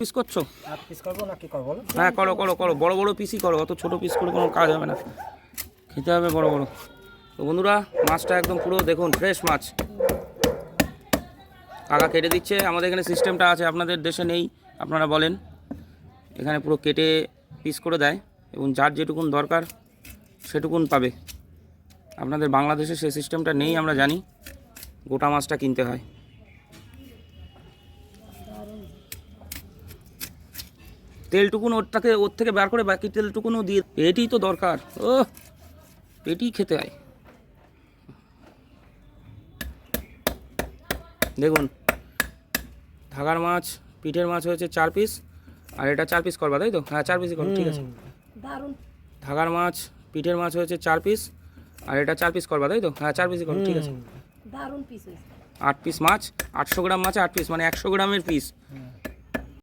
Piece করছো? Piece করবো না কি করবো? হ্যাঁ করো করো করো, বড় বড় পিসই করো, অত ছোট পিস করে কোনো কাজ হবে না, খেতে হবে বড় বড়। তো বন্ধুরা মাছটা একদম পুরো দেখুন ফ্রেশ মাছ, কাকা কেটে দিচ্ছে। আমাদের এখানে সিস্টেমটা আছে, আপনাদের দেশে নেই, আপনারা বলেন। এখানে পুরো কেটে পিস করে দেয় এবং যার যেটুকুন দরকার সেটুকুন পাবে। আপনাদের বাংলাদেশে সেই সিস্টেমটা নেই, আমরা জানি, গোটা মাছটা কিনতে হয়। তেলটুকুন ওর থেকে বার করে বাকি তেলটুকুনও দিয়ে, পেটই তো দরকার, ও পেটই খেতে হয়। দেখুন ধাগার মাছ, পিঠের মাছ হয়েছে 4 পিস, আর এটা 4 পিস করবা তাই তো? হ্যাঁ 4 পিসই করো, ঠিক আছে। ধাগার মাছ, পিঠের মাছ হয়েছে 4 পিস, আর এটা 4 পিস করবা তাই তো? হ্যাঁ 4 পিসই করো, ঠিক আছে। দারুণ পিস হয়েছে। 8 পিস মাছ, 800 গ্রাম মাছে 8 পিস, মানে 100 গ্রামের পিস।